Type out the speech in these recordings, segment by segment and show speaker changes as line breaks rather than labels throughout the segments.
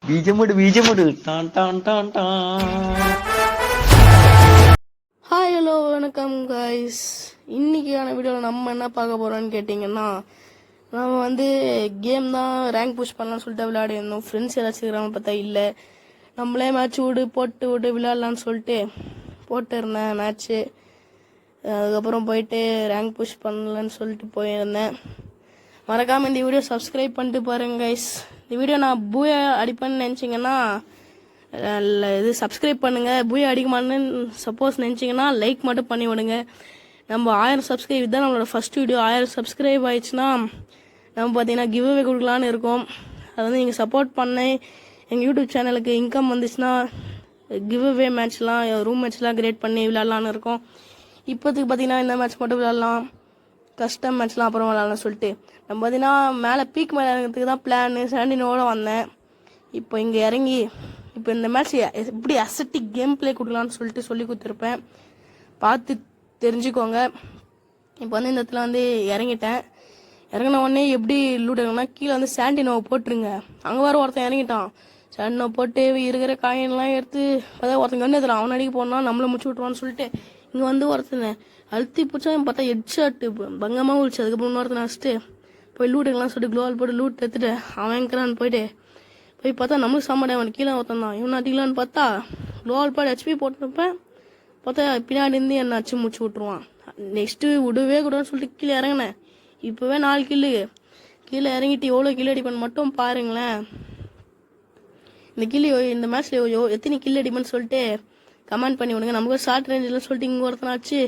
பீஜமுடு டான் டான் டான் டான்.
ஹாய் ஹலோ வணக்கம் கைஸ். இன்றைக்கியான வீடியோவில் நம்ம என்ன பார்க்க போகிறோன்னு கேட்டிங்கன்னா, நம்ம வந்து கேம் தான் ரேங்க் புஷ் பண்ணலான்னு சொல்லிட்டு விளையாடிருந்தோம். ஃப்ரெண்ட்ஸ் ஏதாச்சும் இருக்கிறாங்க பார்த்தா இல்லை, நம்மளே மேட்ச் போட்டு விளையாடலான்னு சொல்லிட்டு போட்டிருந்தேன் மேட்ச்சு. அதுக்கப்புறம் போயிட்டு ரேங்க் புஷ் பண்ணலன்னு சொல்லிட்டு போயிருந்தேன். மறக்காமல் இந்த வீடியோ சப்ஸ்கிரைப் பண்ணிட்டு பாருங்க கைஸ். இந்த வீடியோ நான் பூயா அடிப்பேன்னு நினச்சிங்கன்னா இது சப்ஸ்கிரைப் பண்ணுங்கள். பூயா அடிக்குமான்னு சப்போஸ் நினச்சிங்கன்னா லைக் மட்டும் பண்ணி விடுங்க. நம்ம 1000 சப்ஸ்கிரைப் தான் நம்மளோட ஃபஸ்ட் வீடியோ. 1000 சப்ஸ்கிரைப் ஆயிடுச்சுன்னா நம்ம பார்த்தீங்கன்னா கிவ் அவே கொடுக்கலான்னு இருக்கோம். அது வந்து நீங்கள் சப்போர்ட் பண்ண எங்கள் யூடியூப் சேனலுக்கு இன்கம் வந்துச்சுன்னா கிவ் அவே மேட்ச்லாம் ரூம் மேட்ச்லாம் கிரியேட் பண்ணி விளையாடலான்னு இருக்கோம். இப்போதைக்கு பார்த்தீங்கன்னா இந்த மேட்ச் மட்டும் விளையாடலாம், கஸ்டம் மேட்ச்லாம் அப்புறம் விளையாடலாம் சொல்லிட்டு நம்ம பார்த்தீங்கன்னா மேலே பீக் மேலே இறங்கிறதுக்கு தான் பிளான். சாண்டினோட வந்தேன். இப்போ இங்கே இறங்கி இப்போ இந்த மேட்ச் எப்படி அசட்டிக் கேம் பிளே கொடுக்கலான்னு சொல்லிட்டு சொல்லி கொடுத்துருப்பேன், பார்த்து தெரிஞ்சுக்கோங்க. இப்போ வந்து இந்த இடத்துல வந்து இறங்கிட்டேன். இறங்கின உடனே எப்படி லூட்டுங்கன்னா கீழே வந்து சாண்டினோவை போட்டுருங்க. அங்கே வர ஒருத்தன் இறங்கிட்டான். சாண்டினோ போட்டு இருக்கிற காயின்லாம் எடுத்து பார்த்தா ஒருத்தன் கண்ணு எடுத்துறான். அவன் அடிக்க போனால் நம்மளை முடிச்சு விட்ருவான்னு சொல்லிட்டு இங்கே வந்து ஒருத்தனை அழுத்தி பிடிச்சா பார்த்தா ஹெட் ஷாட்டு பங்கமாக உழிச்சு. அதுக்கப்புறம் இன்னொருத்தனை அடிச்சுட்டு போய் லூட்டுக்கெல்லாம் சொல்லிட்டு க்ளோவால் போட்டு லூட் எடுத்துட்டு அவன் எங்கிறான்னு போய் பார்த்தா நம்மளுக்கு சாமாடே அவன் கீழே ஒருத்தன் தான். இவன் அடிக்கலான்னு பார்த்தா க்ளோவால் போட்டு ஹெச்பி போட்டிருப்பேன். பார்த்தா பின்னாடி இருந்து என்ன அச்சு முடிச்சு விட்ருவான். நெக்ஸ்ட்டு விடவே கூடாதுன்னு சொல்லிட்டு கீழே இறங்கினேன். இப்போவே 4 கில்லு. கீழே இறங்கிட்டு எவ்வளோ கில் அடிப்பேன்னு மட்டும் பாருங்களேன். இந்த மேட்ச்சில் எத்தனை கில் அடிப்பேன்னு சொல்லிட்டு கமெண்ட் பண்ணி விடுங்க. நமக்கு ஷார்ட் ரேஞ்சில் சொல்லிட்டு இங்கே ஒருத்தனை வச்சு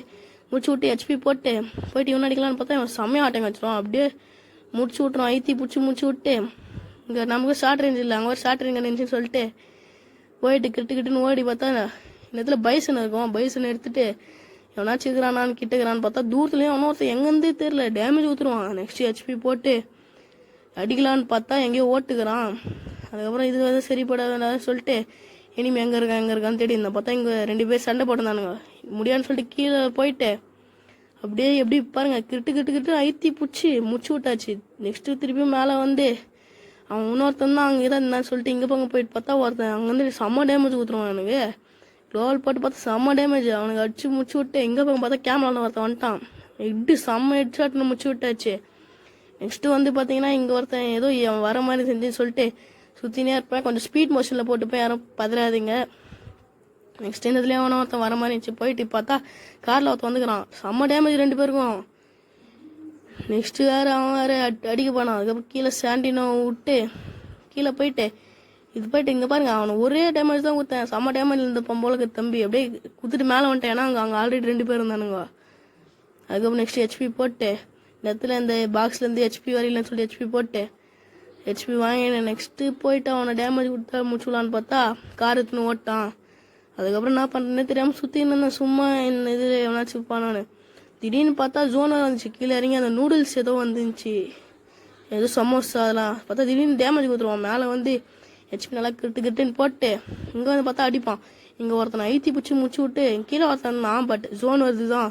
முடிச்சு விட்டு ஹெச்பி போயிட்டு இவன் அடிக்கலான்னு பார்த்தா இவன் செம்மையாக ஆட்டம் வச்சிருவான். அப்படியே முடிச்சு விட்ருவான். ஐத்தி பிடிச்சி முடிச்சு விட்டு இங்கே நமக்கு ஷார்ட் ரேஞ்ச் இல்லை, அங்கே ஒரு ஷார்ட் ரேஞ்ச் இருந்துச்சுன்னு சொல்லிட்டு போயிட்டு கிட்டுன்னு ஓடி பார்த்தா இந்த இடத்துல பைசன் இருக்கும். பைசன் எடுத்துட்டு எவனாச்சும் இருக்கிறானான்னு கிட்டுக்கிறான்னு பார்த்தா தூரத்துலேயும் அவனும் ஒருத்தர் எங்கேருந்தே தெரில டேமேஜ் ஊற்றுருவான். நெக்ஸ்ட் ஹெச்பி போட்டு அடிக்கலான்னு பார்த்தா எங்கேயோ ஓட்டுக்கிறான். அதுக்கப்புறம் இது வந்து சரிப்படாதுன்னு சொல்லிட்டு இனிமே எங்கே இருக்கான்னு தேடி இருந்தேன். பார்த்தா இங்கே 2 பேர் சண்டை போட்டிருந்தானுங்க. முடியான்னு சொல்லிட்டு கீழே போயிட்டு அப்படியே எப்படி பாருங்க கிட்டு ஐத்தி பிடிச்சி முடிச்சு விட்டாச்சு. நெக்ஸ்ட்டு திருப்பியும் மேலே வந்து அவன் இன்னொருத்தன் தான் அங்கே தான் இருந்தான்னு சொல்லிட்டு இங்கே பக்கம் போயிட்டு பார்த்தா ஒருத்தன் அங்கே வந்து செம்ம டேமேஜ் ஊற்றுருவான். எனக்கு க்ளோவல் போட்டு பார்த்தா செம்ம டேமேஜ். அவனுக்கு அடிச்சு முடிச்சு விட்டு எங்கே பக்கம் பார்த்தா கேமராவில் ஒருத்தன் வந்துட்டான். ஹெட்டு செம்ம ஹெட் ஷாட்னு முடிச்சு விட்டாச்சு. நெக்ஸ்ட்டு வந்து பார்த்தீங்கன்னா இங்கே ஒருத்தன் ஏதோ வர மாதிரி செஞ்சுன்னு சொல்லிட்டு சுற்றினே இருப்பேன். கொஞ்சம் ஸ்பீட் மோஷனில் போட்டுப்பேன், யாரும் பதறாதீங்க. நெக்ஸ்ட் இதுலேயே அவனை ஒருத்தன் வர மாதிரி இருந்துச்சு. போயிட்டு பார்த்தா காரில் ஒருத்தன் வந்துக்கிறான். செம்ம டேமேஜ் 2 பேருக்கும். நெக்ஸ்ட்டு அவன் வேறு அடிக்க போனான். அதுக்கப்புறம் கீழே சாண்டினோ விட்டு கீழே போயிட்டு இங்கே பாருங்க அவனை ஒரே டேமேஜ் தான் கொடுத்தேன். செம்ம டேமேஜ் இருந்த போலக்கு தம்பி அப்படியே குத்துட்டு மேலே வந்துட்டேன். ஏன்னா அங்கே ஆல்ரெடி 2 பேர் இருந்தானுங்க. அதுக்கப்புறம் நெக்ஸ்ட் ஹெச்பி போட்டு இந்த இடத்துல இந்த பாக்ஸ்லேருந்து ஹெச்பி வரையிலன்னு சொல்லி ஹெச்பி போட்டு ஹெச்பி வாங்கினேன். நெக்ஸ்ட்டு போயிட்டு அவனை டேமேஜ் கொடுத்தா முடிச்சுலான்னு பார்த்தா கார் எடுத்துன்னு ஓட்டான். அதுக்கப்புறம் என்ன பண்ணுறேன்னே தெரியாமல் சுற்றி இருந்தேன். சும்மா இந்த இது எவனாச்சும் பண்ணானு திடீர்னு பார்த்தா ஜோனாக வந்துச்சு. கீழே இறங்கி அந்த நூடுல்ஸ் ஏதோ வந்துச்சு, ஏதோ சமோசா அதெல்லாம் பார்த்தா திடீர்னு டேமேஜ் கொடுத்துருவான். மேலே வந்து ஹெச்பி நல்லா கிட்டுன்னு போட்டு இங்கே வந்து பார்த்தா அடிப்பான். இங்கே ஒருத்தனை ஐத்தி பிடிச்சி முடிச்சு விட்டு கீழே ஒருத்தன் தான். பட் ஜோன் வருது தான்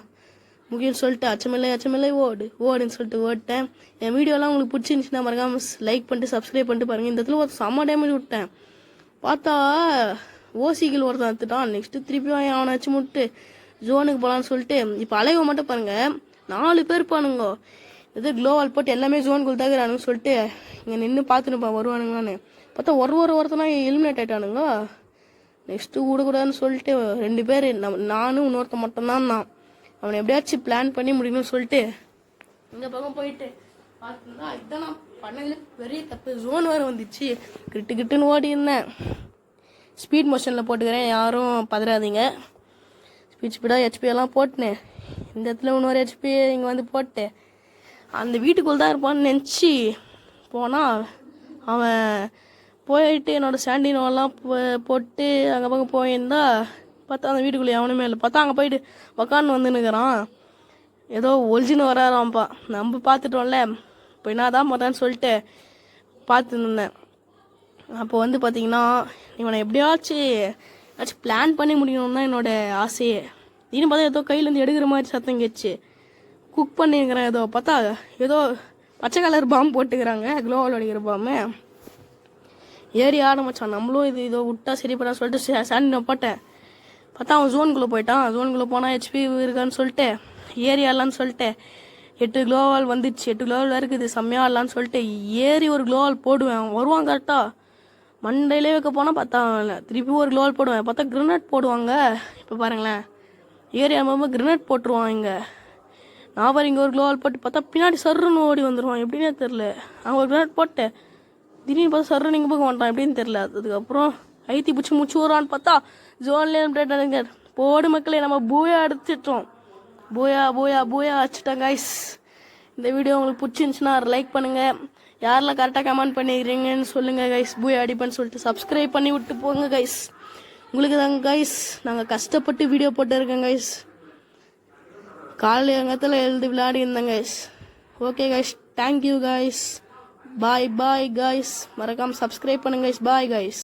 முக்கியம்னு சொல்லிட்டு அச்சமில்லை ஓடுன்னு சொல்லிட்டு ஓட்டேன். என் வீடியோலாம் உங்களுக்கு பிடிச்சிருந்துச்சுன்னா மறக்காம லைக் பண்ணிட்டு சப்ஸ்கிரைப் பண்ணிட்டு பாருங்கள். இந்த இடத்துல ஒரு செம்ம டேமேஜ் விட்டேன். பார்த்தா ஓசிக்கில் ஒருத்தன் எடுத்துட்டான். நெக்ஸ்ட்டு திருப்பி அவனை வச்சு முட்டு ஜோனுக்கு போகலான்னு சொல்லிட்டு இப்போ அலைவ மட்டும் பாருங்கள் 4 பேர் பானுங்க. இது க்ளோவால் போட்டு எல்லாமே ஜோனுக்குள்ள தாக்குறானுன்னு சொல்லிட்டு இங்கே நின்று பார்த்துனுப்பான் வருவானுங்களான்னு பார்த்தா ஒருத்தனா எலிமினேட் ஆகிட்டானுங்க. நெக்ஸ்ட்டு விடக்கூடாதுன்னு சொல்லிட்டு 2 பேர் நானும் இன்னொருத்தன் மட்டும்தான் தான். அவனை எப்படியாச்சும் பிளான் பண்ணி முடிக்கணும்னு சொல்லிட்டு இந்த பக்கம் போயிட்டு பார்த்துருந்தா இதுதான் நான் பண்ணதில் பெரிய தப்பு. ஜோன் வேறு வந்துச்சு. கிட்டுன்னு ஓடி இருந்தேன். ஸ்பீட் மோஷனில் போட்டுக்கிறேன், யாரும் பதறாதீங்க. ஸ்பீடாக ஹெச்பி எல்லாம் போட்டுனேன். இந்த இடத்துல இன்னொரு ஹெச்பி இங்கே வந்து போட்டு அந்த வீட்டுக்குள்ளே தான் இருப்பான்னு நினச்சி போனால் அவன் போயிட்டு என்னோடய சாண்டினோலாம் போட்டு அங்கே பக்கம் போயிருந்தா பார்த்தா அந்த வீட்டுக்குள்ளே எவனுமே இல்லை. பார்த்தா அங்கே போயிட்டு உக்காந்து வந்துன்னுக்கிறான். ஏதோ ஒழிஞ்சின்னு வராராம்ப்பா. நம்ம பார்த்துட்டோம்ல இப்போ என்ன தான் போட்டான்னு சொல்லிட்டு பார்த்துருந்தேன். அப்போ வந்து பார்த்தீங்கன்னா இவனை எப்படியாச்சும் பிளான் பண்ணி முடிக்கணும்னு தான் என்னோடய ஆசையே. திடீர்னு பார்த்தா ஏதோ கையிலேருந்து எடுக்கிற மாதிரி சத்தம் கேச்சு. குக் பண்ணியிருக்கிறேன். ஏதோ பார்த்தா ஏதோ பச்சை கலர் பாம்பு போட்டுக்கிறாங்க, க்ளோவால் அடிக்கிற பாம்பு. ஏறி ஆரம்பிச்சான். நம்மளும் இதோ விட்டா சரி பண்ண சொல்லிட்டு சாண்டி போட்டேன். பார்த்தா அவன் ஜோனுக்குள்ளே போயிட்டான். ஜோனுக்குள்ளே போனால் ஹெச்பி இருக்கான்னு சொல்லிட்டு ஏறி ஆடலான்னு சொல்லிட்டு 8 குளோவால் வந்துடுச்சு. 8 குளோவால் இருக்குது, செம்மையாக ஆடலான்னு சொல்லிட்டு ஏறி ஒரு குளோவால் போடுவேன். வருவான் கரெக்டாக மண்டையிலே வைக்க போனால் பார்த்தா திருப்பி ஒரு குளோவால் போடுவேன். பார்த்தா கிரனேட் போடுவாங்க. இப்போ பாருங்களேன், ஏறி ஆகும்போது கிரனேட் போட்டுருவான். இங்கே நான் பாரு இங்கே ஒரு குளோவால் போட்டு பார்த்தா பின்னாடி சர்ருன்னு ஓடி வந்துடுவான். எப்படின்னே தெரில. அங்கே ஒரு கிரனேட் போட்டு திடீர்னு பார்த்தா சர்ரு நீங்கள் போக மாட்டான். எப்படின்னு தெரில. அதுக்கப்புறம் ஐத்தி பிடிச்சி முடிச்சு வரான்னு பார்த்தா ஜோன்லேயே போடு மக்களே, நம்ம பூயா அடிச்சிட்டோம். பூயா அடிச்சிட்டோம் கைஸ். இந்த வீடியோ உங்களுக்கு பிடிச்சிருந்துச்சுன்னா லைக் பண்ணுங்கள். யாரெல்லாம் கரெக்டாக கமெண்ட் பண்ணிக்கிறீங்கன்னு சொல்லுங்கள் கைஸ். பூயா அடிப்பேன்னு சொல்லிட்டு சப்ஸ்கிரைப் பண்ணி விட்டு போங்க கைஸ். உங்களுக்கு தாங்க கைஸ் நாங்கள் கஷ்டப்பட்டு வீடியோ போட்டு இருக்கோம் கைஸ். காலையில் எங்கத்தில் எழுதி விளையாடி இருந்தேன் guys. Okay guys, thank you guys. Bye guys. மறக்காமல் சப்ஸ்கிரைப் பண்ணுங்க கைஸ். Bye guys.